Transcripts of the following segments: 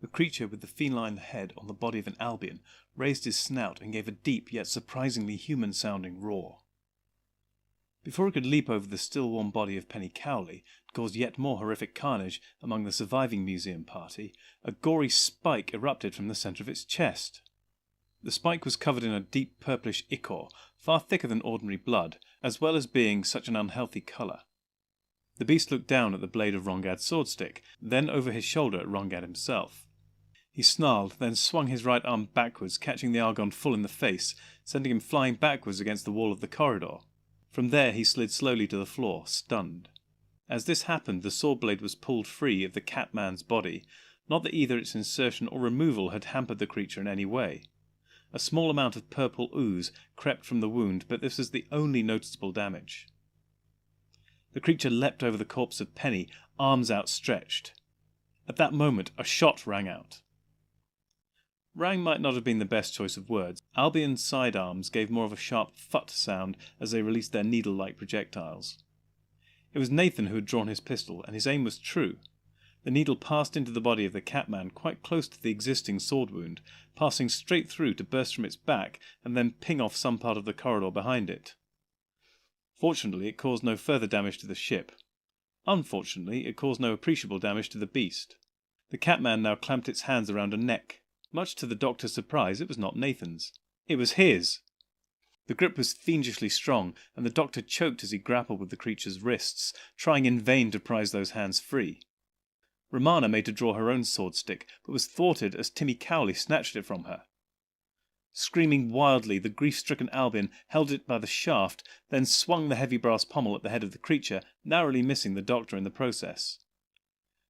The creature with the feline head on the body of an Albion raised his snout and gave a deep yet surprisingly human-sounding roar. Before it could leap over the still-warm body of Penny Cowley and cause yet more horrific carnage among the surviving museum party, a gory spike erupted from the centre of its chest. The spike was covered in a deep purplish ichor, far thicker than ordinary blood, as well as being such an unhealthy colour. The beast looked down at the blade of Rongad's swordstick, then over his shoulder at Rongad himself. He snarled, then swung his right arm backwards, catching the Argon full in the face, sending him flying backwards against the wall of the corridor. From there he slid slowly to the floor, stunned. As this happened, the sword blade was pulled free of the Catman's body, not that either its insertion or removal had hampered the creature in any way. A small amount of purple ooze crept from the wound, but this was the only noticeable damage. The creature leapt over the corpse of Penny, arms outstretched. At that moment a shot rang out. Rang might not have been the best choice of words. Albion's sidearms gave more of a sharp phut sound as they released their needle-like projectiles. It was Nathan who had drawn his pistol, and his aim was true. The needle passed into the body of the Catman quite close to the existing sword wound, passing straight through to burst from its back and then ping off some part of the corridor behind it. Fortunately, it caused no further damage to the ship. Unfortunately, it caused no appreciable damage to the beast. The Catman now clamped its hands around a neck. Much to the Doctor's surprise, it was not Nathan's. It was his! The grip was fiendishly strong, and the Doctor choked as he grappled with the creature's wrists, trying in vain to prise those hands free. Romana made to draw her own sword stick, but was thwarted as Timmy Cowley snatched it from her. Screaming wildly, the grief-stricken Albion held it by the shaft, then swung the heavy brass pommel at the head of the creature, narrowly missing the Doctor in the process.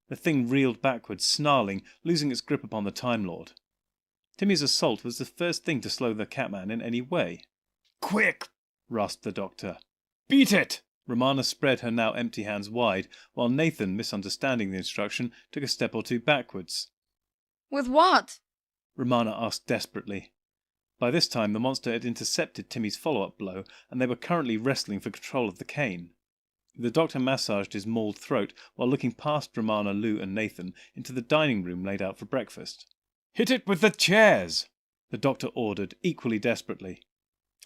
The thing reeled backwards, snarling, losing its grip upon the Time Lord. Timmy's assault was the first thing to slow the Catman in any way. "Quick!" rasped the Doctor. "Beat it!" Romana spread her now empty hands wide, while Nathan, misunderstanding the instruction, took a step or two backwards. "With what?" Romana asked desperately. By this time the monster had intercepted Timmy's follow-up blow, and they were currently wrestling for control of the cane. The Doctor massaged his mauled throat while looking past Romana, Lou and Nathan into the dining room laid out for breakfast. "Hit it with the chairs!" the Doctor ordered, equally desperately.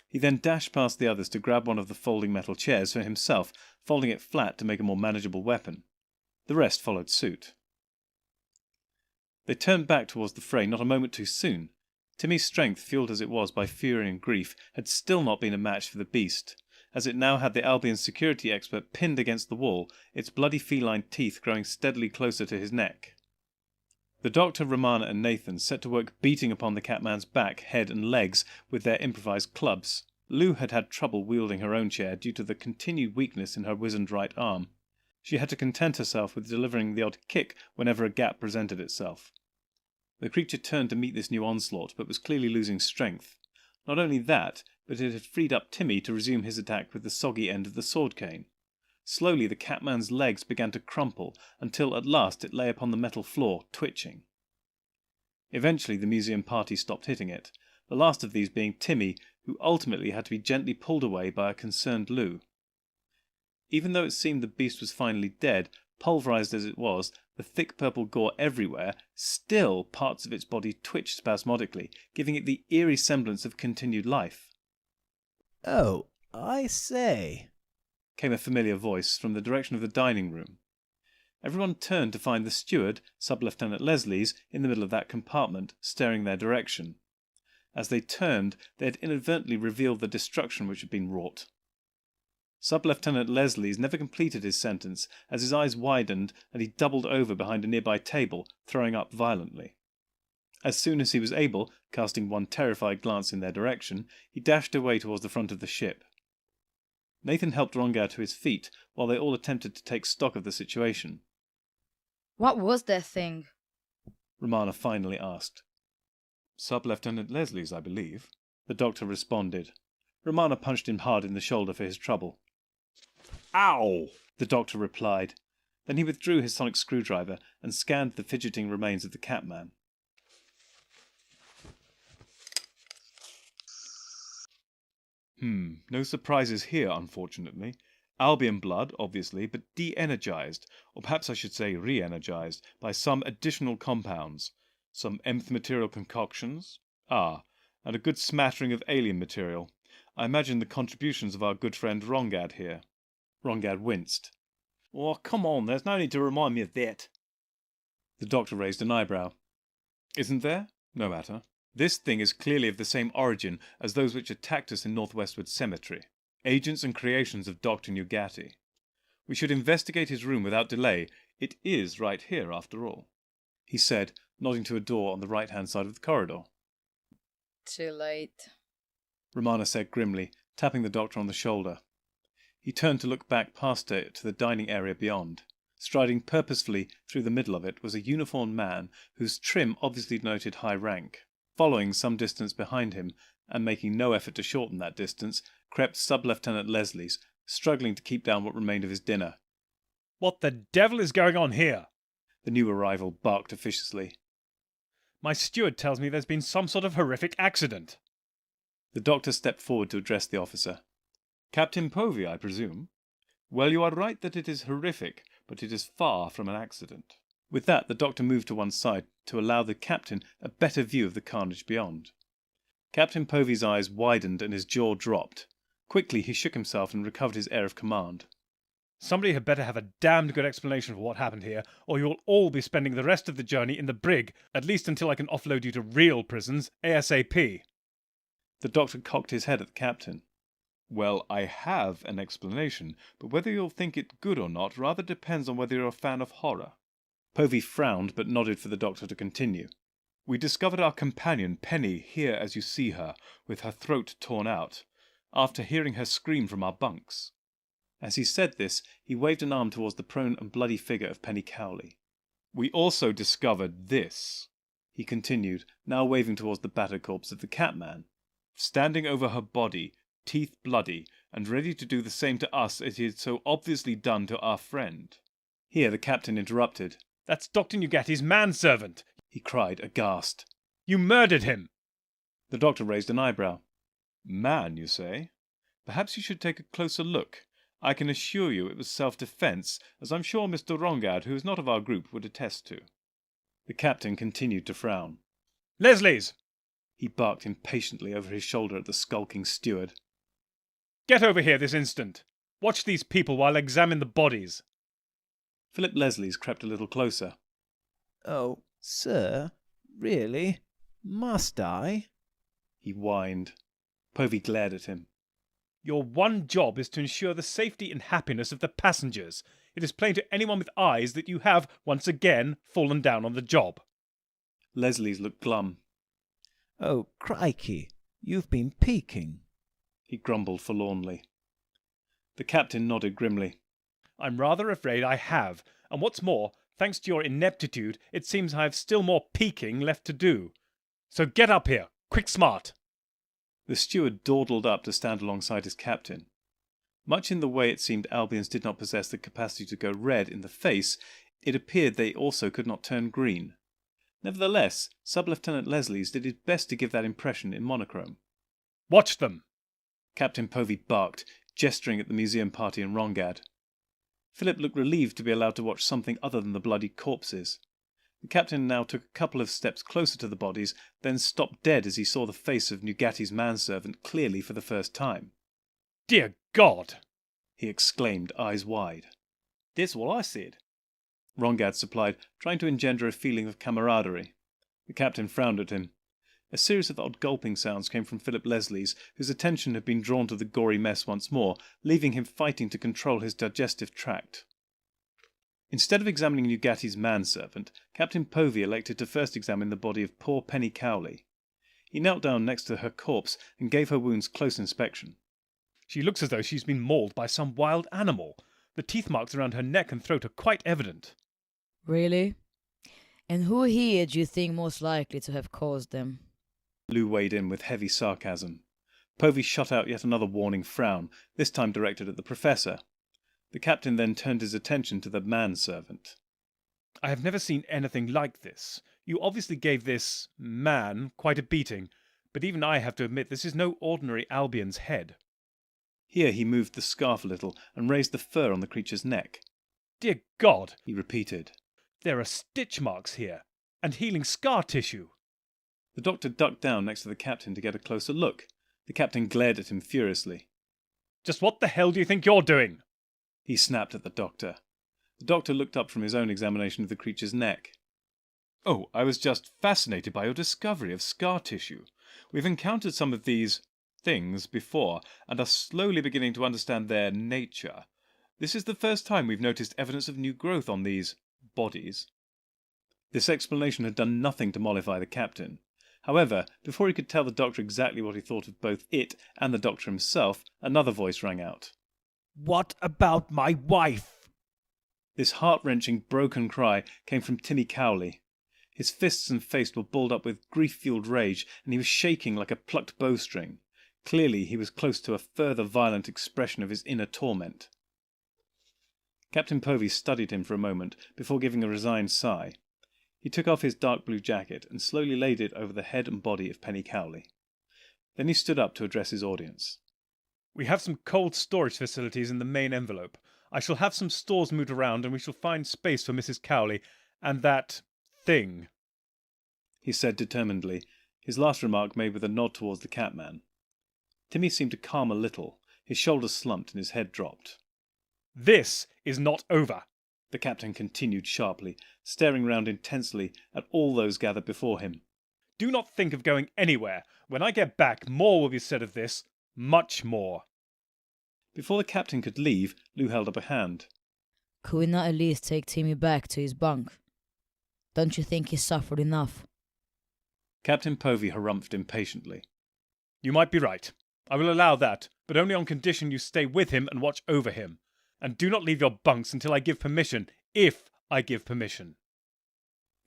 He then dashed past the others to grab one of the folding metal chairs for himself, folding it flat to make a more manageable weapon. The rest followed suit. They turned back towards the fray not a moment too soon. Timmy's strength, fueled as it was by fury and grief, had still not been a match for the beast, as it now had the Albion's security expert pinned against the wall, its bloody feline teeth growing steadily closer to his neck. The Doctor, Romana and Nathan set to work beating upon the Catman's back, head and legs with their improvised clubs. Lou had had trouble wielding her own chair due to the continued weakness in her wizened right arm. She had to content herself with delivering the odd kick whenever a gap presented itself. The creature turned to meet this new onslaught, but was clearly losing strength. Not only that, but it had freed up Timmy to resume his attack with the soggy end of the sword cane. Slowly the Catman's legs began to crumple, until at last it lay upon the metal floor, twitching. Eventually the museum party stopped hitting it, the last of these being Timmy, who ultimately had to be gently pulled away by a concerned Lou. Even though it seemed the beast was finally dead, pulverized as it was, the thick purple gore everywhere, still parts of its body twitched spasmodically, giving it the eerie semblance of continued life. "Oh, I say," came a familiar voice from the direction of the dining room. Everyone turned to find the steward, Sub-Lieutenant Leslies, in the middle of that compartment, staring their direction. As they turned, they had inadvertently revealed the destruction which had been wrought. Sub-Lieutenant Leslies never completed his sentence, as his eyes widened and he doubled over behind a nearby table, throwing up violently. As soon as he was able, casting one terrified glance in their direction, he dashed away towards the front of the ship. Nathan helped Rongad to his feet while they all attempted to take stock of the situation. What was that thing? Romana finally asked. Sub-Lieutenant Leslie's, I believe. The doctor responded. Romana punched him hard in the shoulder for his trouble. Ow! The doctor replied. Then he withdrew his sonic screwdriver and scanned the fidgeting remains of the Catman. No surprises here, unfortunately. Albion blood, obviously, but de-energized, or perhaps I should say re-energized, by some additional compounds. Some nth material concoctions. And a good smattering of alien material. I imagine the contributions of our good friend Rongad here. Rongad winced. Oh, come on, there's no need to remind me of that. The doctor raised an eyebrow. Isn't there? No matter. This thing is clearly of the same origin as those which attacked us in Northwestwood Cemetery. Agents and creations of Dr. Nugatti. We should investigate his room without delay. It is right here, after all, he said, nodding to a door on the right-hand side of the corridor. Too late, Romana said grimly, tapping the doctor on the shoulder. He turned to look back past her to the dining area beyond. Striding purposefully through the middle of it was a uniformed man whose trim obviously denoted high rank. Following some distance behind him, and making no effort to shorten that distance, crept Sub-Lieutenant Leslie's, struggling to keep down what remained of his dinner. What the devil is going on here? The new arrival barked officiously. My steward tells me there's been some sort of horrific accident. The doctor stepped forward to address the officer. Captain Povey, I presume? Well, you are right that it is horrific, but it is far from an accident. With that, the doctor moved to one side to allow the captain a better view of the carnage beyond. Captain Povey's eyes widened and his jaw dropped. Quickly he shook himself and recovered his air of command. Somebody had better have a damned good explanation for what happened here, or you will all be spending the rest of the journey in the brig, at least until I can offload you to real prisons, ASAP. The doctor cocked his head at the captain. Well, I have an explanation, but whether you'll think it good or not rather depends on whether you're a fan of horror. Povey frowned but nodded for the doctor to continue. We discovered our companion, Penny, here as you see her, with her throat torn out, after hearing her scream from our bunks. As he said this, he waved an arm towards the prone and bloody figure of Penny Cowley. We also discovered this, he continued, now waving towards the battered corpse of the Catman. Standing over her body, teeth bloody, and ready to do the same to us as he had so obviously done to our friend. Here the captain interrupted. That's Dr. Nugatti's manservant, he cried, aghast. You murdered him! The doctor raised an eyebrow. Man, you say? Perhaps you should take a closer look. I can assure you it was self-defence, as I'm sure Mr. Rongad, who is not of our group, would attest to. The captain continued to frown. Leslie's! He barked impatiently over his shoulder at the skulking steward. Get over here this instant. Watch these people while I examine the bodies. Philip Leslie's crept a little closer. Oh, sir, really? Must I? He whined. Povey glared at him. Your one job is to ensure the safety and happiness of the passengers. It is plain to anyone with eyes that you have, once again, fallen down on the job. Leslie's looked glum. Oh, crikey, you've been peeking, he grumbled forlornly. The captain nodded grimly. I'm rather afraid I have, and what's more, thanks to your ineptitude, it seems I have still more peeking left to do. So get up here, quick smart. The steward dawdled up to stand alongside his captain. Much in the way it seemed Albions did not possess the capacity to go red in the face, it appeared they also could not turn green. Nevertheless, Sub-Lieutenant Leslie's did his best to give that impression in monochrome. Watch them! Captain Povey barked, gesturing at the museum party and Rongad. Philip looked relieved to be allowed to watch something other than the bloody corpses. The captain now took a couple of steps closer to the bodies, then stopped dead as he saw the face of Nugatti's manservant clearly for the first time. Dear God! He exclaimed, eyes wide. That's what I said, Rongad supplied, trying to engender a feeling of camaraderie. The captain frowned at him. A series of odd gulping sounds came from Philip Leslie's, whose attention had been drawn to the gory mess once more, leaving him fighting to control his digestive tract. Instead of examining Nugatti's manservant, Captain Povey elected to first examine the body of poor Penny Cowley. He knelt down next to her corpse and gave her wounds close inspection. She looks as though she's been mauled by some wild animal. The teeth marks around her neck and throat are quite evident. Really? And who here do you think most likely to have caused them? Lou weighed in with heavy sarcasm. Povey shot out yet another warning frown, this time directed at the Professor. The captain then turned his attention to the manservant. I have never seen anything like this. You obviously gave this man quite a beating, but even I have to admit this is no ordinary Albion's head. Here he moved the scarf a little and raised the fur on the creature's neck. Dear God, He repeated. there are stitch marks here, and healing scar tissue. The doctor ducked down next to the captain to get a closer look. The captain glared at him furiously. Just what the hell do you think you're doing? He snapped at the doctor. The doctor looked up from his own examination of the creature's neck. Oh, I was just fascinated by your discovery of scar tissue. We've encountered some of these things before, and are slowly beginning to understand their nature. This is the first time we've noticed evidence of new growth on these bodies. This explanation had done nothing to mollify the captain. However, before he could tell the doctor exactly what he thought of both it and the doctor himself, another voice rang out. What about my wife? This heart-wrenching, broken cry came from Timmy Cowley. His fists and face were balled up with grief-fueled rage, and he was shaking like a plucked bowstring. Clearly he was close to a further violent expression of his inner torment. Captain Povey studied him for a moment before giving a resigned sigh. He took off his dark blue jacket and slowly laid it over the head and body of Penny Cowley. Then he stood up to address his audience. We have some cold storage facilities in the main envelope. I shall have some stores moved around, and we shall find space for Mrs. Cowley and that thing, he said determinedly, his last remark made with a nod towards the Catman. Timmy seemed to calm a little. His shoulders slumped and his head dropped. This is not over, the captain continued sharply, staring round intensely at all those gathered before him. Do not think of going anywhere. When I get back, more will be said of this. Much more. Before the captain could leave, Lou held up a hand. Could we not at least take Timmy back to his bunk? Don't you think he suffered enough? Captain Povey harumphed impatiently. You might be right. I will allow that, but only on condition you stay with him and watch over him. And do not leave your bunks until I give permission, if I give permission.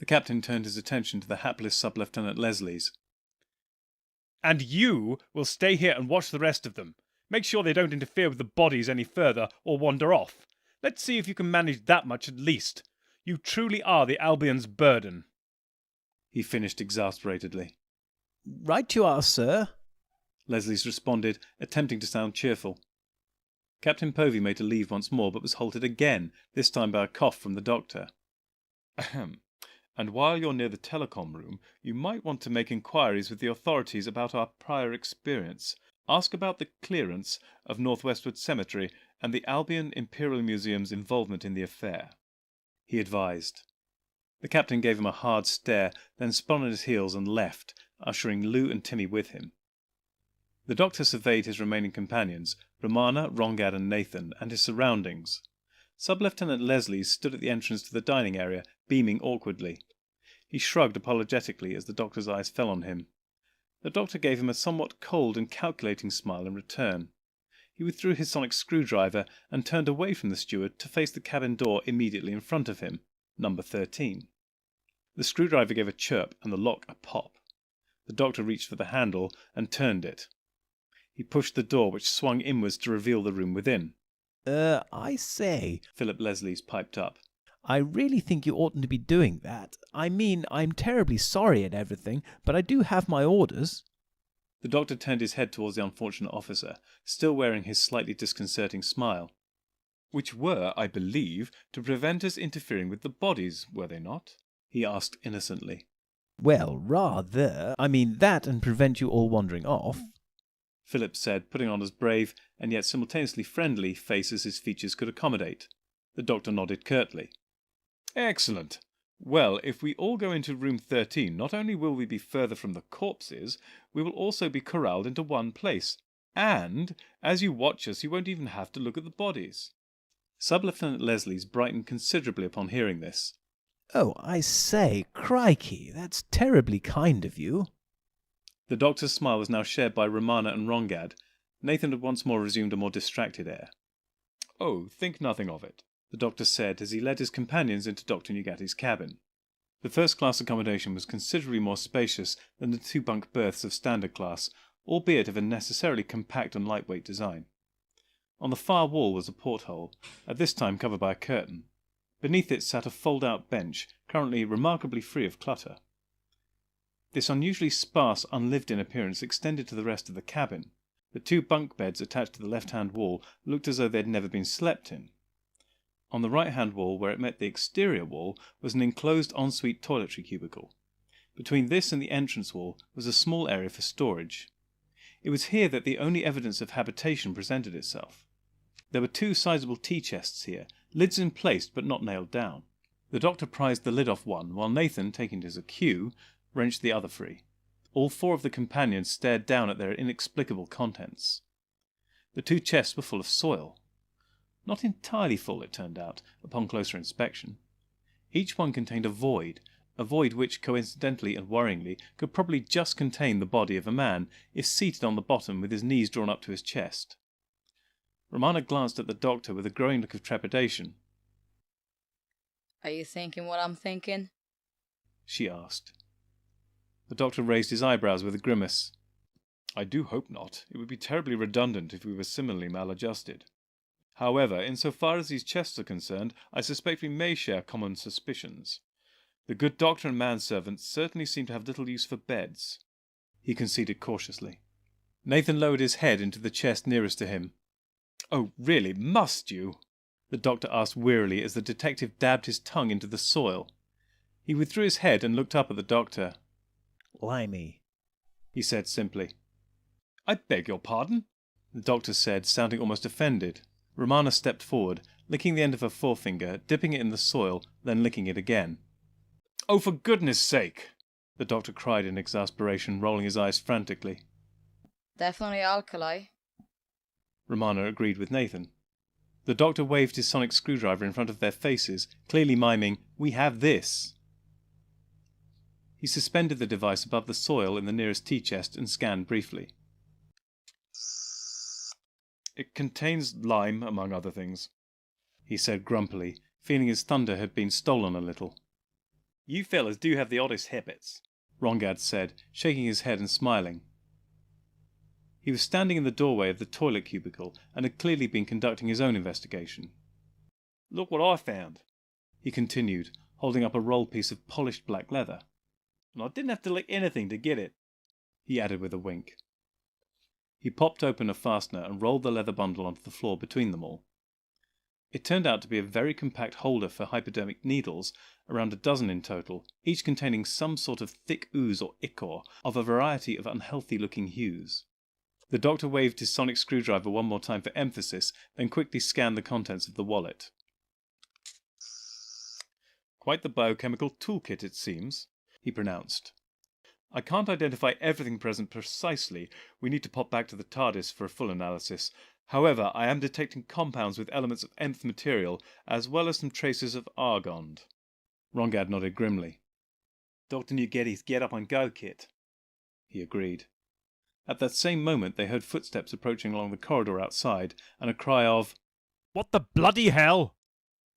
The captain turned his attention to the hapless Sub-Lieutenant Leslie's. And you will stay here and watch the rest of them. Make sure they don't interfere with the bodies any further or wander off. Let's see if you can manage that much at least. You truly are the Albion's burden. He finished exasperatedly. Right you are, sir. Leslie's responded, attempting to sound cheerful. Captain Povey made to leave once more, but was halted again, this time by a cough from the doctor. Ahem. And while you're near the telecom room, you might want to make inquiries with the authorities about our prior experience. Ask about the clearance of Northwestwood Cemetery and the Albion Imperial Museum's involvement in the affair, he advised. The captain gave him a hard stare, then spun on his heels and left, ushering Lou and Timmy with him. The doctor surveyed his remaining companions, Romana, Rongad and Nathan, and his surroundings. Sub-Lieutenant Leslie stood at the entrance to the dining area, beaming awkwardly. He shrugged apologetically as the doctor's eyes fell on him. The doctor gave him a somewhat cold and calculating smile in return. He withdrew his sonic screwdriver and turned away from the steward to face the cabin door immediately in front of him, number 13. The screwdriver gave a chirp and the lock a pop. The doctor reached for the handle and turned it. He pushed the door, which swung inwards to reveal the room within. I say, Philip Leslie's piped up. I really think you oughtn't to be doing that. I mean, I'm terribly sorry and everything, but I do have my orders. The doctor turned his head towards the unfortunate officer, still wearing his slightly disconcerting smile. Which were, I believe, to prevent us interfering with the bodies, were they not? He asked innocently. Well, rather. I mean, that and prevent you all wandering off. Philip said, putting on as brave and yet simultaneously friendly face as his features could accommodate. The doctor nodded curtly. Excellent. Well, if we all go into room 13, not only will we be further from the corpses, we will also be corralled into one place. And, as you watch us, you won't even have to look at the bodies. Sub-Lieutenant Leslie's brightened considerably upon hearing this. Oh, I say, crikey, that's terribly kind of you. The doctor's smile was now shared by Romana and Rongad. Nathan had once more resumed a more distracted air. Oh, think nothing of it, the doctor said as he led his companions into Dr. Nugati's cabin. The first-class accommodation was considerably more spacious than the two-bunk berths of standard class, albeit of a necessarily compact and lightweight design. On the far wall was a porthole, at this time covered by a curtain. Beneath it sat a fold-out bench, currently remarkably free of clutter. This unusually sparse, unlived-in appearance extended to the rest of the cabin. The two bunk beds attached to the left-hand wall looked as though they had never been slept in. On the right-hand wall, where it met the exterior wall, was an enclosed ensuite toiletry cubicle. Between this and the entrance wall was a small area for storage. It was here that the only evidence of habitation presented itself. There were two sizable tea chests here, lids in place but not nailed down. The doctor prized the lid off one, while Nathan, taking it as a cue, wrenched the other free. All four of the companions stared down at their inexplicable contents. The two chests were full of soil. Not entirely full, it turned out, upon closer inspection. Each one contained a void which, coincidentally and worryingly, could probably just contain the body of a man, if seated on the bottom with his knees drawn up to his chest. Romana glanced at the doctor with a growing look of trepidation. Are you thinking what I'm thinking? She asked. The doctor raised his eyebrows with a grimace. I do hope not. It would be terribly redundant if we were similarly maladjusted. However, insofar as these chests are concerned, I suspect we may share common suspicions. The good doctor and manservant certainly seem to have little use for beds, he conceded cautiously. Nathan lowered his head into the chest nearest to him. Oh, really, must you? The doctor asked wearily as the detective dabbed his tongue into the soil. He withdrew his head and looked up at the doctor. Limey, he said simply. I beg your pardon? The doctor said, sounding almost offended. Romana stepped forward, licking the end of her forefinger, dipping it in the soil, then licking it again. Oh, for goodness sake! The doctor cried in exasperation, rolling his eyes frantically. Definitely alkali. Romana agreed with Nathan. The doctor waved his sonic screwdriver in front of their faces, clearly miming, "We have this." He suspended the device above the soil in the nearest tea chest and scanned briefly. It contains lime, among other things, he said grumpily, feeling his thunder had been stolen a little. You fellas do have the oddest habits, Rongad said, shaking his head and smiling. He was standing in the doorway of the toilet cubicle and had clearly been conducting his own investigation. Look what I found, he continued, holding up a rolled piece of polished black leather. And I didn't have to lick anything to get it, he added with a wink. He popped open a fastener and rolled the leather bundle onto the floor between them all. It turned out to be a very compact holder for hypodermic needles, around a dozen in total, each containing some sort of thick ooze or ichor of a variety of unhealthy-looking hues. The doctor waved his sonic screwdriver one more time for emphasis, then quickly scanned the contents of the wallet. Quite the biochemical toolkit, it seems, he pronounced. I can't identify everything present precisely. We need to pop back to the TARDIS for a full analysis. However, I am detecting compounds with elements of nth material, as well as some traces of argon. Rongad nodded grimly. Dr. Nugeti's get-up-and-go kit, he agreed. At that same moment they heard footsteps approaching along the corridor outside, and a cry of, "What the bloody hell?"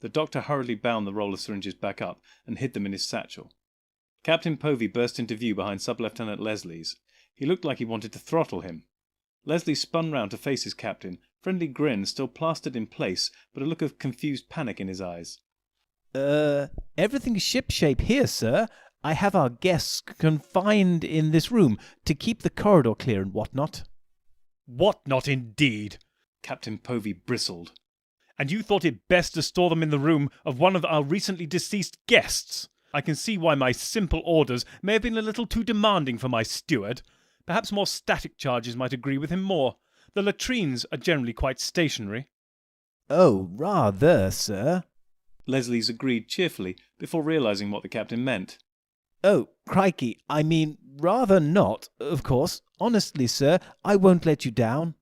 The doctor hurriedly bound the roll of syringes back up and hid them in his satchel. Captain Povey burst into view behind Sub-Lieutenant Leslie's. He looked like he wanted to throttle him. Leslie spun round to face his captain, friendly grin still plastered in place, but a look of confused panic in his eyes. Everything's shipshape here, sir. I have our guests confined in this room to keep the corridor clear and whatnot. Whatnot, indeed! Captain Povey bristled. And you thought it best to store them in the room of one of our recently deceased guests? I can see why my simple orders may have been a little too demanding for my steward. Perhaps more static charges might agree with him more. The latrines are generally quite stationary. Oh, rather, sir. Leslie's agreed cheerfully, before realising what the captain meant. Oh, crikey, I mean, rather not, of course. Honestly, sir, I won't let you down.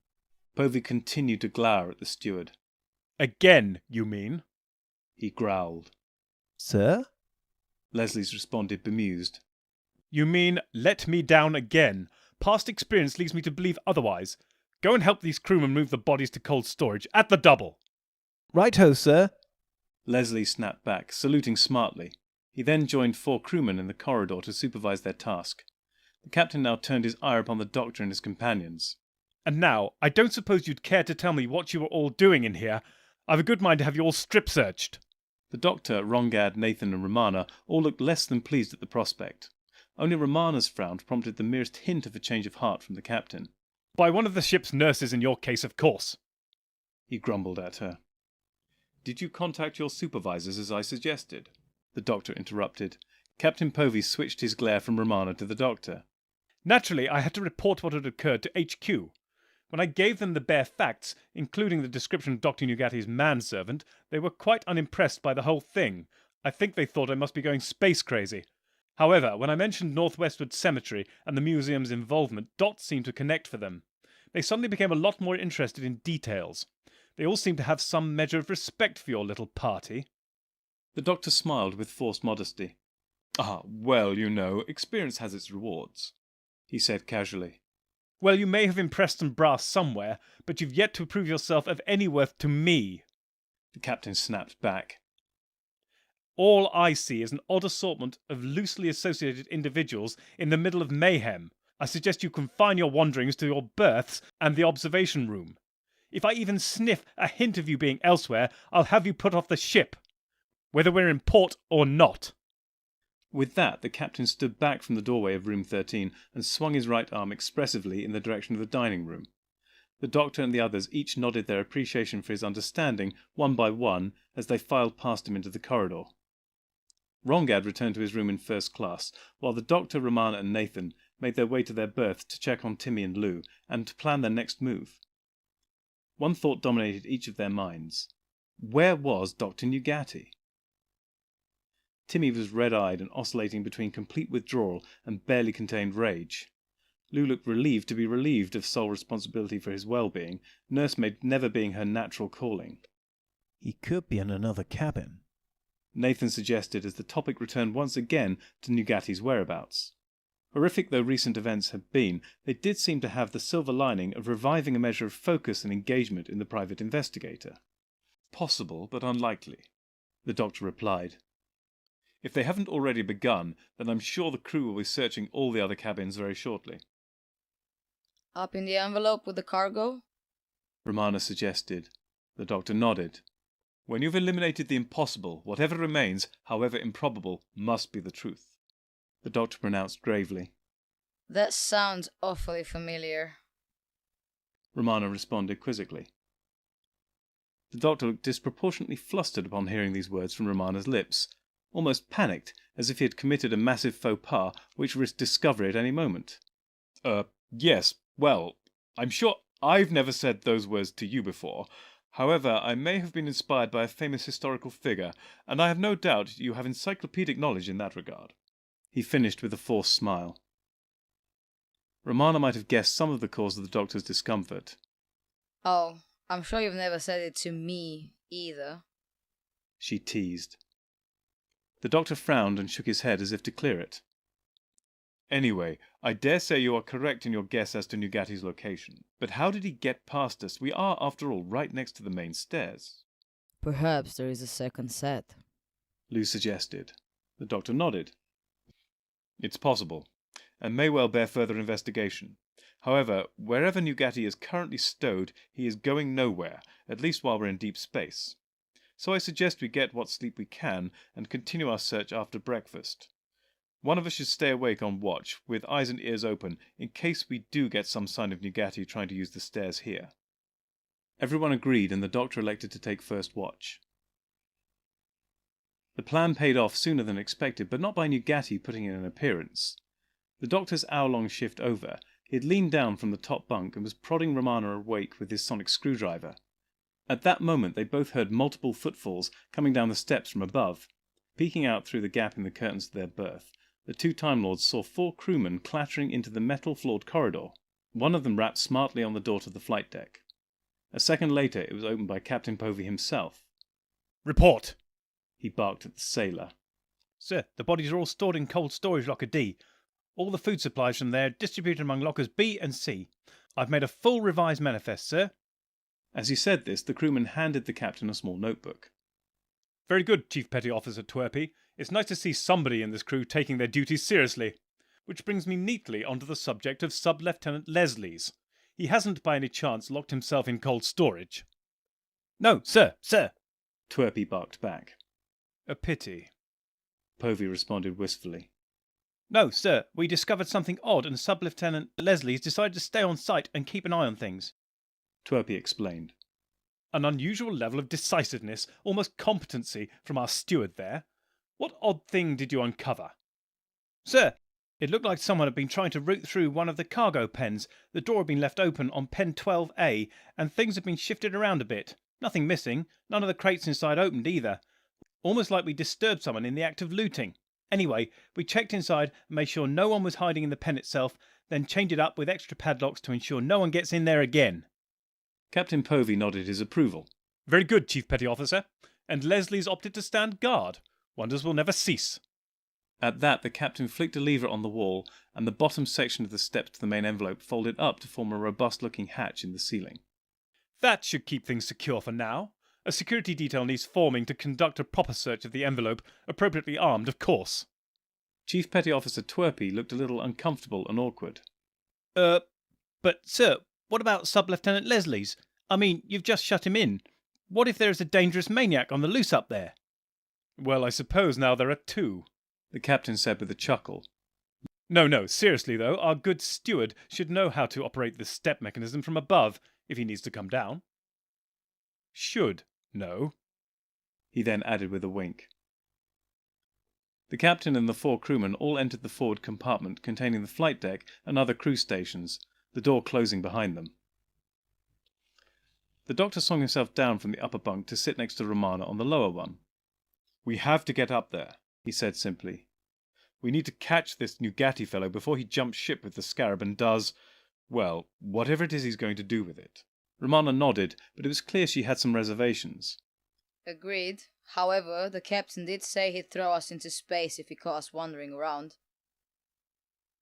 Povey continued to glower at the steward. Again, you mean? He growled. Sir? Leslie's responded, bemused. You mean, let me down again. Past experience leads me to believe otherwise. Go and help these crewmen move the bodies to cold storage, at the double. Right-ho, sir. Leslie snapped back, saluting smartly. He then joined 4 crewmen in the corridor to supervise their task. The captain now turned his ire upon the doctor and his companions. And now, I don't suppose you'd care to tell me what you were all doing in here. I've a good mind to have you all strip-searched. The doctor, Rongad, Nathan and Romana all looked less than pleased at the prospect. Only Romana's frown prompted the merest hint of a change of heart from the captain. By one of the ship's nurses in your case, of course. He grumbled at her. Did you contact your supervisors as I suggested? The doctor interrupted. Captain Povey switched his glare from Romana to the doctor. Naturally, I had to report what had occurred to HQ. When I gave them the bare facts, including the description of Dr. Nugatti's manservant, they were quite unimpressed by the whole thing. I think they thought I must be going space crazy. However, when I mentioned Northwestwood Cemetery and the museum's involvement, dots seemed to connect for them. They suddenly became a lot more interested in details. They all seemed to have some measure of respect for your little party. The doctor smiled with forced modesty. Ah, well, you know, experience has its rewards, he said casually. Well, you may have impressed some brass somewhere, but you've yet to prove yourself of any worth to me. The captain snapped back. All I see is an odd assortment of loosely associated individuals in the middle of mayhem. I suggest you confine your wanderings to your berths and the observation room. If I even sniff a hint of you being elsewhere, I'll have you put off the ship, whether we're in port or not. With that, the captain stood back from the doorway of room 13 and swung his right arm expressively in the direction of the dining room. The doctor and the others each nodded their appreciation for his understanding, one by one, as they filed past him into the corridor. Rongad returned to his room in first class, while the doctor, Romana and Nathan made their way to their berth to check on Timmy and Lou, and to plan their next move. One thought dominated each of their minds. Where was Dr. Nugatti? Timmy was red-eyed and oscillating between complete withdrawal and barely contained rage. Lou looked relieved to be relieved of sole responsibility for his well-being, nursemaid never being her natural calling. He could be in another cabin, Nathan suggested as the topic returned once again to Nugatti's whereabouts. Horrific though recent events had been, they did seem to have the silver lining of reviving a measure of focus and engagement in the private investigator. Possible, but unlikely, the doctor replied. If they haven't already begun, then I'm sure the crew will be searching all the other cabins very shortly. Up in the envelope with the cargo? Romana suggested. The doctor nodded. When you've eliminated the impossible, whatever remains, however improbable, must be the truth, the doctor pronounced gravely. That sounds awfully familiar, Romana responded quizzically. The doctor looked disproportionately flustered upon hearing these words from Romana's lips, almost panicked, as if he had committed a massive faux pas which risked discovery at any moment. Yes, well, I'm sure I've never said those words to you before. However, I may have been inspired by a famous historical figure, and I have no doubt you have encyclopedic knowledge in that regard. He finished with a forced smile. Romana might have guessed some of the cause of the doctor's discomfort. Oh, I'm sure you've never said it to me, either, she teased. The doctor frowned and shook his head as if to clear it. Anyway, I dare say you are correct in your guess as to Nugatti's location. But how did he get past us? We are, after all, right next to the main stairs. Perhaps there is a second set, Lou suggested. The doctor nodded. It's possible, and may well bear further investigation. However, wherever Nugatti is currently stowed, he is going nowhere, at least while we're in deep space. So I suggest we get what sleep we can and continue our search after breakfast. One of us should stay awake on watch, with eyes and ears open, in case we do get some sign of Nugatti trying to use the stairs here. Everyone agreed, and the doctor elected to take first watch. The plan paid off sooner than expected, but not by Nugatti putting in an appearance. The doctor's hour-long shift over, he had leaned down from the top bunk and was prodding Romana awake with his sonic screwdriver. At that moment they both heard multiple footfalls coming down the steps from above. Peeking out through the gap in the curtains of their berth, the two Time Lords saw 4 crewmen clattering into the metal-floored corridor. One of them rapped smartly on the door to the flight deck. A second later it was opened by Captain Povey himself. Report! He barked at the sailor. Sir, the bodies are all stored in cold storage locker D. All the food supplies from there distributed among lockers B and C. I've made a full revised manifest, sir. As he said this, the crewman handed the captain a small notebook. Very good, Chief Petty Officer Twerpy. It's nice to see somebody in this crew taking their duties seriously. Which brings me neatly onto the subject of Sub-Lieutenant Leslie's. He hasn't by any chance locked himself in cold storage. No, sir, Twerpy barked back. A pity. Povey responded wistfully. No, sir, we discovered something odd and Sub-Lieutenant Leslie's decided to stay on site and keep an eye on things. Twerpy explained. An unusual level of decisiveness, almost competency, from our steward there. What odd thing did you uncover? Sir, it looked like someone had been trying to root through one of the cargo pens. The door had been left open on pen 12A, and things had been shifted around a bit. Nothing missing, none of the crates inside opened either. Almost like we disturbed someone in the act of looting. Anyway, we checked inside and made sure no one was hiding in the pen itself, then chained it up with extra padlocks to ensure no one gets in there again. Captain Povey nodded his approval. Very good, Chief Petty Officer. And Leslie's opted to stand guard. Wonders will never cease. At that, the captain flicked a lever on the wall, and the bottom section of the steps to the main envelope folded up to form a robust-looking hatch in the ceiling. That should keep things secure for now. A security detail needs forming to conduct a proper search of the envelope, appropriately armed, of course. Chief Petty Officer Twerpy looked a little uncomfortable and awkward. But, sir, what about Sub-Lieutenant Leslie's? I mean, you've just shut him in. What if there is a dangerous maniac on the loose up there? Well, I suppose now there are two, the captain said with a chuckle. No, seriously though, our good steward should know how to operate the step mechanism from above, if he needs to come down. Should know, he then added with a wink. The captain and the 4 crewmen all entered the forward compartment containing the flight deck and other crew stations, the door closing behind them. The doctor swung himself down from the upper bunk to sit next to Romana on the lower one. We have to get up there, he said simply. We need to catch this Nugatti fellow before he jumps ship with the Scarab and does, well, whatever it is he's going to do with it. Romana nodded, but it was clear she had some reservations. Agreed. However, the captain did say he'd throw us into space if he caught us wandering around.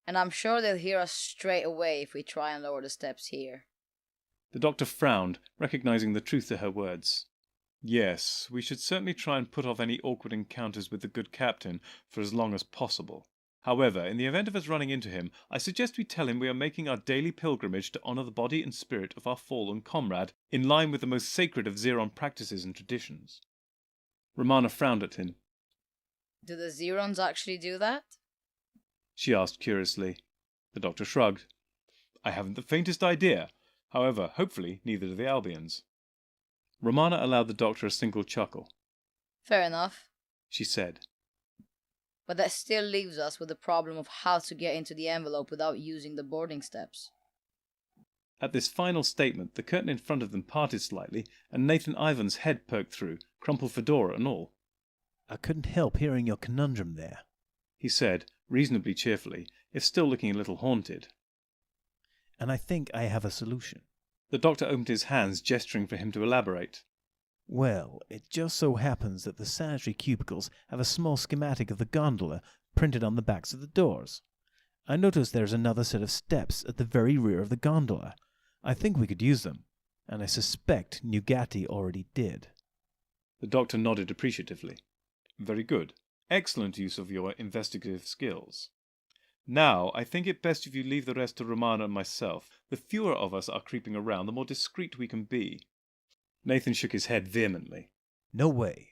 And I'm sure they'll hear us straight away if we try and lower the steps here. The doctor frowned, recognizing the truth to her words. Yes, we should certainly try and put off any awkward encounters with the good captain for as long as possible. However, in the event of us running into him, I suggest we tell him we are making our daily pilgrimage to honour the body and spirit of our fallen comrade, in line with the most sacred of Xeron practices and traditions. Romana frowned at him. Do the Xerons actually do that? She asked curiously. The doctor shrugged. I haven't the faintest idea. However, hopefully neither do the Albions. Romana allowed the doctor a single chuckle. Fair enough, she said. But that still leaves us with the problem of how to get into the envelope without using the boarding steps. At this final statement, the curtain in front of them parted slightly, and Nathan Ivan's head poked through, crumpled fedora and all. I couldn't help hearing your conundrum there, he said, reasonably cheerfully, if still looking a little haunted. And I think I have a solution. The doctor opened his hands, gesturing for him to elaborate. Well, it just so happens that the sanitary cubicles have a small schematic of the gondola printed on the backs of the doors. I noticed there's another set of steps at the very rear of the gondola. I think we could use them, and I suspect Nugatti already did. The doctor nodded appreciatively. Very good. Excellent use of your investigative skills. Now, I think it best if you leave the rest to Romana and myself. The fewer of us are creeping around, the more discreet we can be. Nathan shook his head vehemently. No way.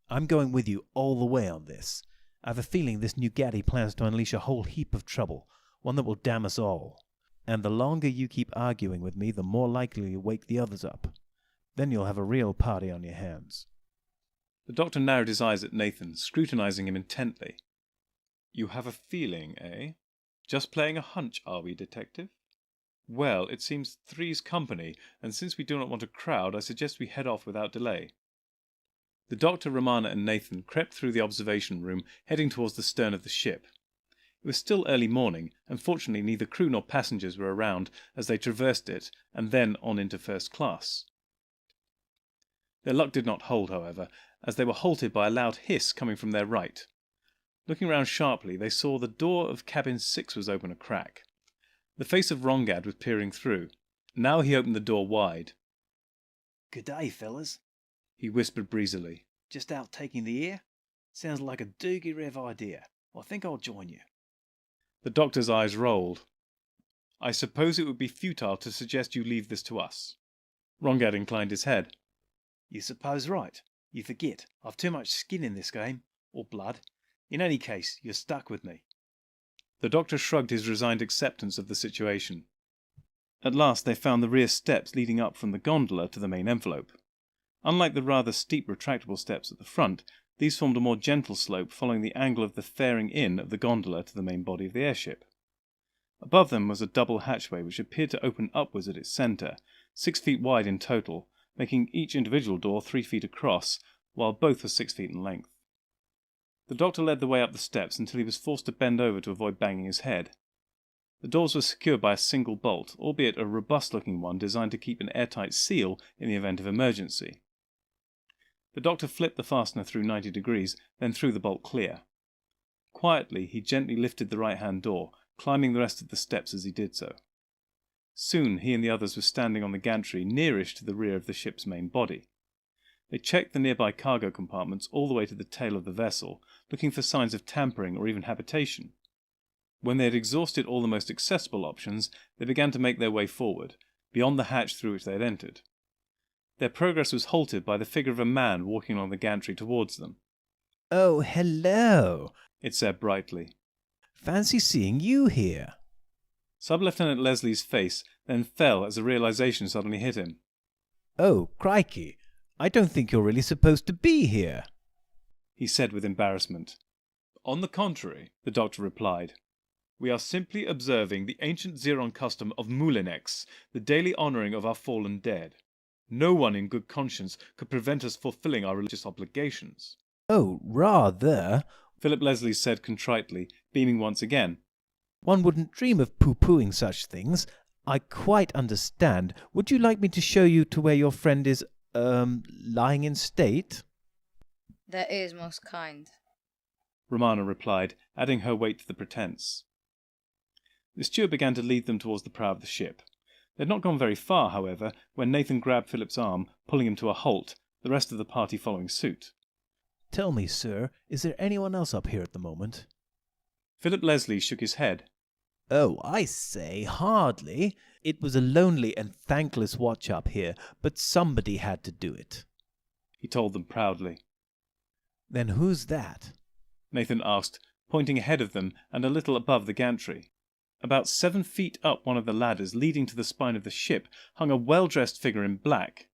I'm going with you all the way on this. I've a feeling this Nugatti plans to unleash a whole heap of trouble, one that will damn us all. And the longer you keep arguing with me, the more likely you'll wake the others up. Then you'll have a real party on your hands. The doctor narrowed his eyes at Nathan, scrutinizing him intently. You have a feeling, eh? Just playing a hunch, are we, detective? Well, it seems three's company, and since we do not want a crowd, I suggest we head off without delay. The doctor, Romana, and Nathan crept through the observation room, heading towards the stern of the ship. It was still early morning, and fortunately neither crew nor passengers were around as they traversed it, and then on into first class. Their luck did not hold, however, as they were halted by a loud hiss coming from their right. Looking round sharply, they saw the door of cabin 6 was open a crack. The face of Rongad was peering through. Now he opened the door wide. "Good day, fellas," he whispered breezily. "Just out taking the air? Sounds like a doogie rev idea. I think I'll join you." The doctor's eyes rolled. "I suppose it would be futile to suggest you leave this to us." Rongad inclined his head. "You suppose right. You forget. I've too much skin in this game, or blood. In any case, you're stuck with me." The doctor shrugged his resigned acceptance of the situation. At last they found the rear steps leading up from the gondola to the main envelope. Unlike the rather steep retractable steps at the front, these formed a more gentle slope following the angle of the fairing in of the gondola to the main body of the airship. Above them was a double hatchway which appeared to open upwards at its centre, 6 feet wide in total, making each individual door 3 feet across, while both were 6 feet in length. The doctor led the way up the steps until he was forced to bend over to avoid banging his head. The doors were secured by a single bolt, albeit a robust-looking one designed to keep an airtight seal in the event of emergency. The doctor flipped the fastener through 90 degrees, then threw the bolt clear. Quietly, he gently lifted the right-hand door, climbing the rest of the steps as he did so. Soon he and the others were standing on the gantry nearest to the rear of the ship's main body. They checked the nearby cargo compartments all the way to the tail of the vessel, looking for signs of tampering or even habitation. When they had exhausted all the most accessible options, they began to make their way forward, beyond the hatch through which they had entered. Their progress was halted by the figure of a man walking along the gantry towards them. "Oh, hello," it said brightly. "Fancy seeing you here." Sub-Lieutenant Leslie's face then fell as a realization suddenly hit him. "Oh, crikey. I don't think you're really supposed to be here," he said with embarrassment. "On the contrary," the doctor replied. "We are simply observing the ancient Xeron custom of Moulinex, the daily honouring of our fallen dead. No one in good conscience could prevent us fulfilling our religious obligations." "Oh, rather," Philip Leslie said contritely, beaming once again. "One wouldn't dream of pooh-poohing such things. I quite understand. Would you like me to show you to where your friend is, lying in state?" That is most kind. Romana replied, adding her weight to the pretence. The steward began to lead them towards the prow of the ship. They had not gone very far, however, when Nathan grabbed Philip's arm, pulling him to a halt, the rest of the party following suit. "Tell me, sir, is there anyone else up here at the moment?" Philip Leslie shook his head. "Oh, I say, hardly. It was a lonely and thankless watch up here, but somebody had to do it," he told them proudly. "Then who's that?" Nathan asked, pointing ahead of them and a little above the gantry. About 7 feet up one of the ladders leading to the spine of the ship hung a well-dressed figure in black.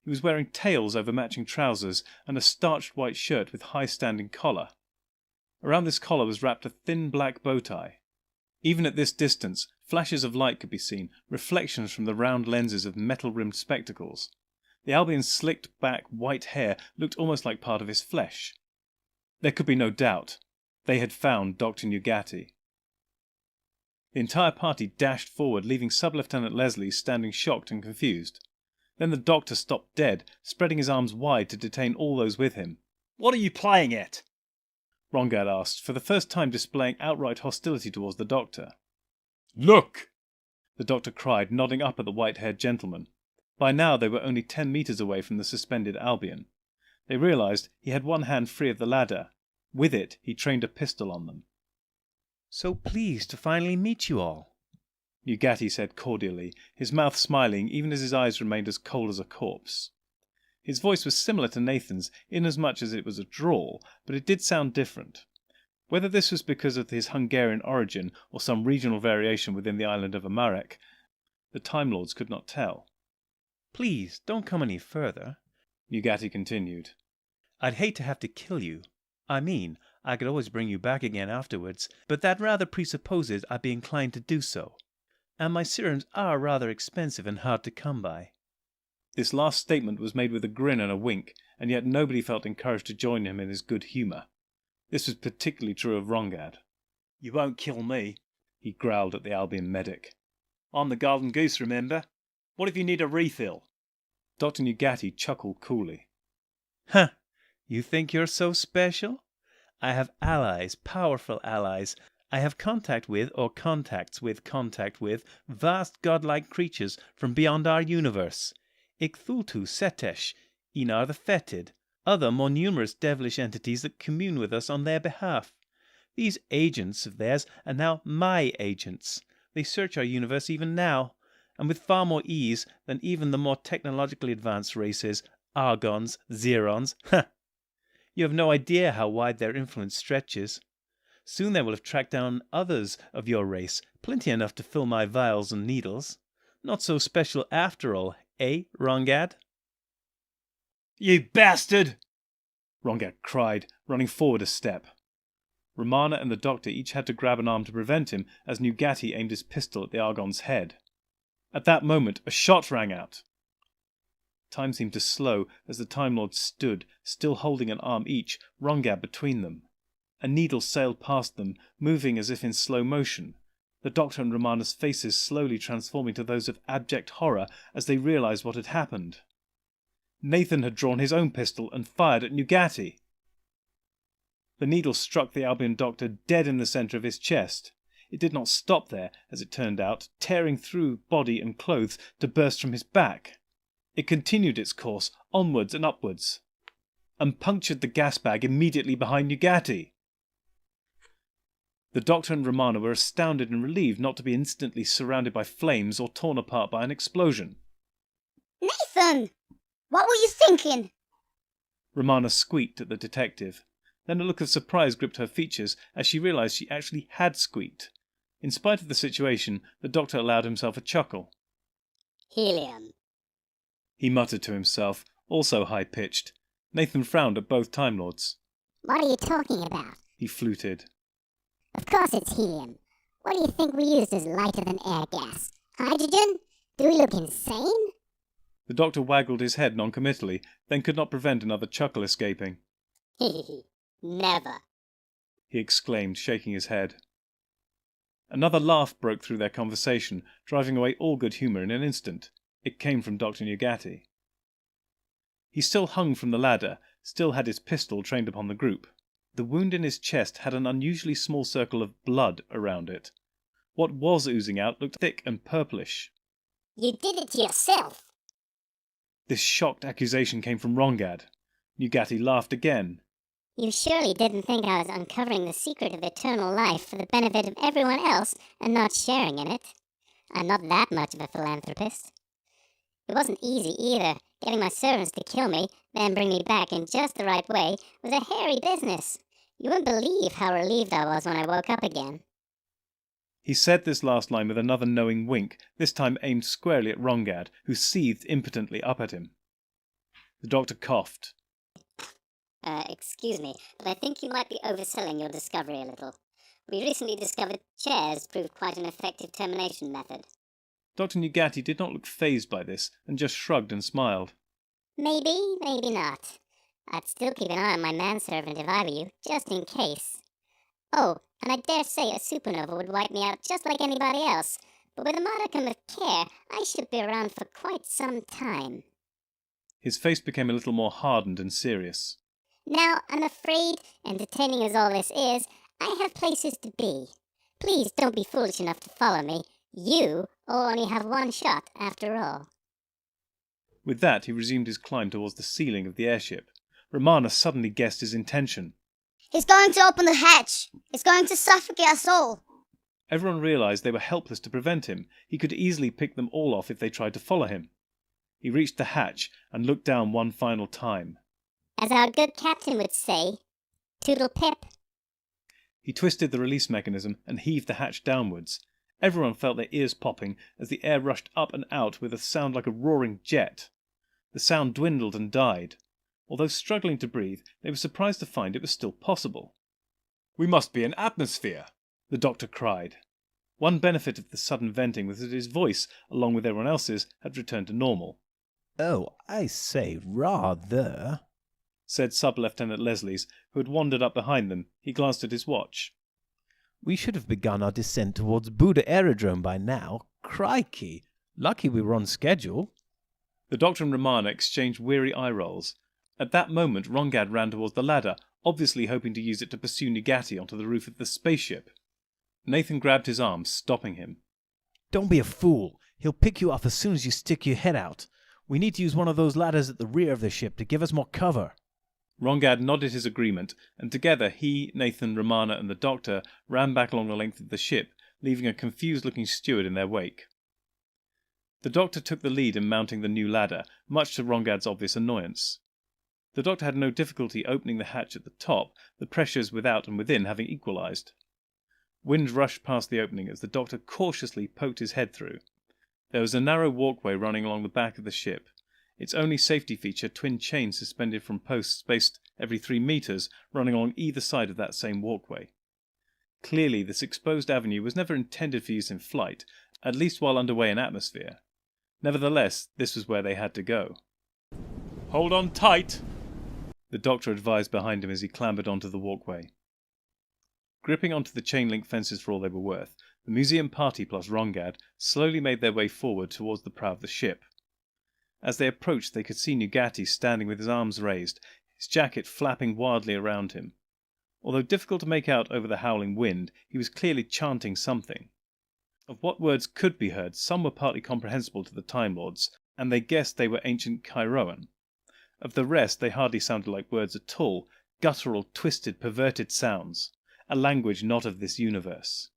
He was wearing tails over matching trousers and a starched white shirt with high-standing collar. Around this collar was wrapped a thin black bow tie. Even at this distance, flashes of light could be seen, reflections from the round lenses of metal-rimmed spectacles. The Albion's slicked back white hair looked almost like part of his flesh. There could be no doubt. They had found Dr. Nugatti. The entire party dashed forward, leaving Sub-Lieutenant Leslie standing shocked and confused. Then the doctor stopped dead, spreading his arms wide to detain all those with him. "What are you playing at?" Rongad asked, for the first time displaying outright hostility towards the doctor. "Look!" the doctor cried, nodding up at the white-haired gentleman. By now they were only 10 meters away from the suspended Albion. They realized he had one hand free of the ladder. With it, he trained a pistol on them. "So pleased to finally meet you all," Nugatti said cordially, his mouth smiling even as his eyes remained as cold as a corpse. His voice was similar to Nathan's inasmuch as it was a drawl, but it did sound different. Whether this was because of his Hungarian origin or some regional variation within the island of Amarek, the Time Lords could not tell. "Please, don't come any further," Nugatti continued. "I'd hate to have to kill you. I mean, I could always bring you back again afterwards, but that rather presupposes I'd be inclined to do so. And my serums are rather expensive and hard to come by." This last statement was made with a grin and a wink, and yet nobody felt encouraged to join him in his good humour. This was particularly true of Rongad. "You won't kill me," he growled at the Albion medic. "I'm the Golden Goose, remember? What if you need a refill?" Dr. Nugatti chuckled coolly. Huh, you think you're so special? I have allies, powerful allies. I have contact with, or contacts with vast godlike creatures from beyond our universe. Ichthultu, Setesh, Inar the Fetid, other more numerous devilish entities that commune with us on their behalf. These agents of theirs are now my agents. They search our universe even now, and with far more ease than even the more technologically advanced races, Argons, Zerons. You have no idea how wide their influence stretches. Soon they will have tracked down others of your race, plenty enough to fill my vials and needles. Not so special after all, eh, Rongad? You bastard! Rongad cried, running forward a step. Romana and the doctor each had to grab an arm to prevent him as Nugatti aimed his pistol at the Argon's head. At that moment, a shot rang out. Time seemed to slow as the Time Lords stood, still holding an arm each, Rongad between them. A needle sailed past them, moving as if in slow motion, the doctor and Romana's faces slowly transforming to those of abject horror as they realized what had happened. Nathan had drawn his own pistol and fired at Nugatti. The needle struck the Albion doctor dead in the centre of his chest. It did not stop there, as it turned out, tearing through body and clothes to burst from his back. It continued its course, onwards and upwards, and punctured the gas bag immediately behind Nugatti. The doctor and Romana were astounded and relieved not to be instantly surrounded by flames or torn apart by an explosion. Nathan! What were you thinking? Romana squeaked at the detective. Then a look of surprise gripped her features as she realized she actually had squeaked. In spite of the situation, the doctor allowed himself a chuckle. Helium. He muttered to himself, also high-pitched. Nathan frowned at both Time Lords. What are you talking about? He fluted. Of course it's helium. What do you think we used as lighter-than-air gas? Hydrogen? Do we look insane? The doctor waggled his head noncommittally, then could not prevent another chuckle escaping. Hehehe. Never. He exclaimed, shaking his head. Another laugh broke through their conversation, driving away all good humour in an instant. It came from Dr. Nugatti. He still hung from the ladder, still had his pistol trained upon the group. The wound in his chest had an unusually small circle of blood around it. What was oozing out looked thick and purplish. You did it to yourself. This shocked accusation came from Rongad. Nugatti laughed again. You surely didn't think I was uncovering the secret of eternal life for the benefit of everyone else and not sharing in it. I'm not that much of a philanthropist. It wasn't easy either. Getting my servants to kill me, then bring me back in just the right way, was a hairy business. You wouldn't believe how relieved I was when I woke up again. He said this last line with another knowing wink, this time aimed squarely at Rongad, who seethed impotently up at him. The doctor coughed. Excuse me, but I think you might be overselling your discovery a little. We recently discovered chairs proved quite an effective termination method. Dr. Nugatti did not look fazed by this, and just shrugged and smiled. Maybe, maybe not. I'd still keep an eye on my manservant if I were you, just in case. Oh, and I dare say a supernova would wipe me out just like anybody else, but with a modicum of care, I should be around for quite some time. His face became a little more hardened and serious. Now, I'm afraid, entertaining as all this is, I have places to be. Please don't be foolish enough to follow me. You all only have one shot, after all. With that, he resumed his climb towards the ceiling of the airship. Romana suddenly guessed his intention. He's going to open the hatch. He's going to suffocate us all. Everyone realized they were helpless to prevent him. He could easily pick them all off if they tried to follow him. He reached the hatch and looked down one final time. As our good captain would say, toodle pip. He twisted the release mechanism and heaved the hatch downwards. Everyone felt their ears popping as the air rushed up and out with a sound like a roaring jet. The sound dwindled and died. Although struggling to breathe, they were surprised to find it was still possible. "We must be in atmosphere," the doctor cried. One benefit of the sudden venting was that his voice, along with everyone else's, had returned to normal. Oh, I say, rather, said Sub-Lieutenant Leslies, who had wandered up behind them. He glanced at his watch. We should have begun our descent towards Buda Aerodrome by now. Crikey! Lucky we were on schedule. The doctor and Romana exchanged weary eye rolls. At that moment, Rongad ran towards the ladder, obviously hoping to use it to pursue Nugatti onto the roof of the spaceship. Nathan grabbed his arm, stopping him. Don't be a fool. He'll pick you off as soon as you stick your head out. We need to use one of those ladders at the rear of the ship to give us more cover. Rongad nodded his agreement, and together he, Nathan, Romana and the Doctor ran back along the length of the ship, leaving a confused-looking steward in their wake. The Doctor took the lead in mounting the new ladder, much to Rongad's obvious annoyance. The Doctor had no difficulty opening the hatch at the top, the pressures without and within having equalized. Wind rushed past the opening as the Doctor cautiously poked his head through. There was a narrow walkway running along the back of the ship. Its only safety feature, twin chains suspended from posts spaced every 3 meters, running along either side of that same walkway. Clearly, this exposed avenue was never intended for use in flight, at least while underway in atmosphere. Nevertheless, this was where they had to go. Hold on tight, the Doctor advised behind him as he clambered onto the walkway. Gripping onto the chain-link fences for all they were worth, the museum party plus Rongad slowly made their way forward towards the prow of the ship. As they approached, they could see Nugatti standing with his arms raised, his jacket flapping wildly around him. Although difficult to make out over the howling wind, he was clearly chanting something. Of what words could be heard, some were partly comprehensible to the Time Lords, and they guessed they were ancient Kairoan. Of the rest, they hardly sounded like words at all, guttural, twisted, perverted sounds, a language not of this universe.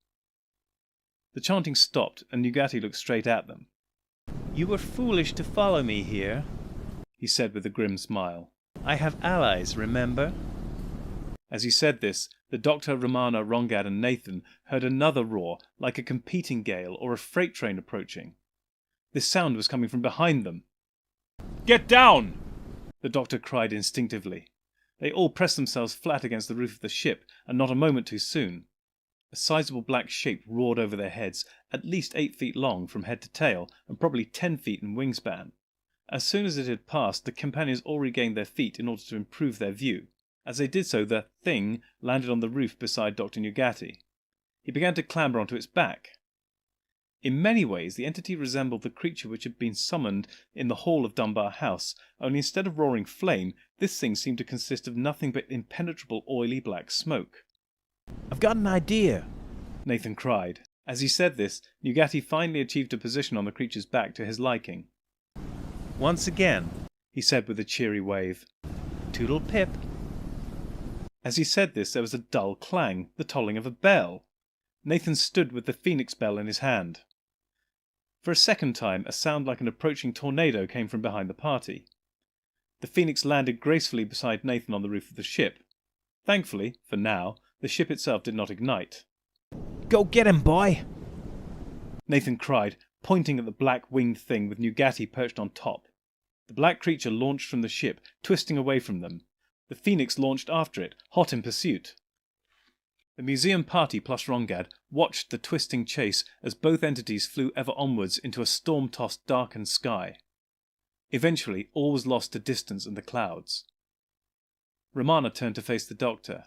The chanting stopped, and Nugatti looked straight at them. You were foolish to follow me here, he said with a grim smile. I have allies, remember? As he said this, the Doctor, Romana, Rongad and Nathan heard another roar, like a competing gale or a freight train approaching. This sound was coming from behind them. Get down! The Doctor cried instinctively. They all pressed themselves flat against the roof of the ship, and not a moment too soon. A sizable black shape roared over their heads, at least 8 feet long from head to tail, and probably 10 feet in wingspan. As soon as it had passed, the companions all regained their feet in order to improve their view. As they did so, the thing landed on the roof beside Dr. Nugatti. He began to clamber onto its back. In many ways, the entity resembled the creature which had been summoned in the hall of Dunbar House, only instead of roaring flame, this thing seemed to consist of nothing but impenetrable oily black smoke. I've got an idea, Nathan cried. As he said this, Nugatti finally achieved a position on the creature's back to his liking. Once again, he said with a cheery wave. Toodle pip. As he said this, there was a dull clang, the tolling of a bell. Nathan stood with the phoenix bell in his hand. For a second time, a sound like an approaching tornado came from behind the party. The phoenix landed gracefully beside Nathan on the roof of the ship. Thankfully, for now, the ship itself did not ignite. Go get him, boy! Nathan cried, pointing at the black winged thing with Nugatti perched on top. The black creature launched from the ship, twisting away from them. The phoenix launched after it, hot in pursuit. The museum party plus Rongad watched the twisting chase as both entities flew ever onwards into a storm-tossed darkened sky. Eventually, all was lost to distance and the clouds. Romana turned to face the Doctor.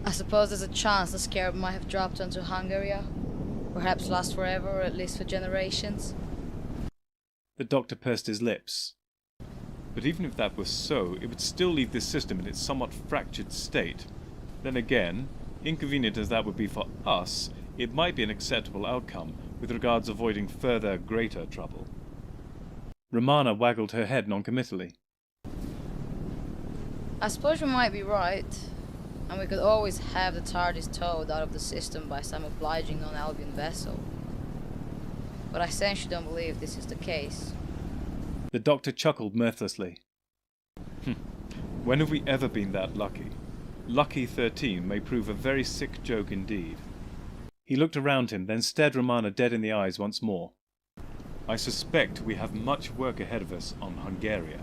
I suppose there's a chance the scarab might have dropped onto Hung-Arean. Perhaps last forever, or at least for generations. The Doctor pursed his lips. But even if that were so, it would still leave this system in its somewhat fractured state. Then again, inconvenient as that would be for us, it might be an acceptable outcome with regards avoiding further, greater trouble. Romana waggled her head noncommittally. I suppose you might be right. And we could always have the TARDIS towed out of the system by some obliging non-Albion vessel. But I sense you don't believe this is the case. The Doctor chuckled mirthlessly. When have we ever been that lucky? Lucky 13 may prove a very sick joke indeed. He looked around him, then stared Romana dead in the eyes once more. I suspect we have much work ahead of us on Hung-Arean.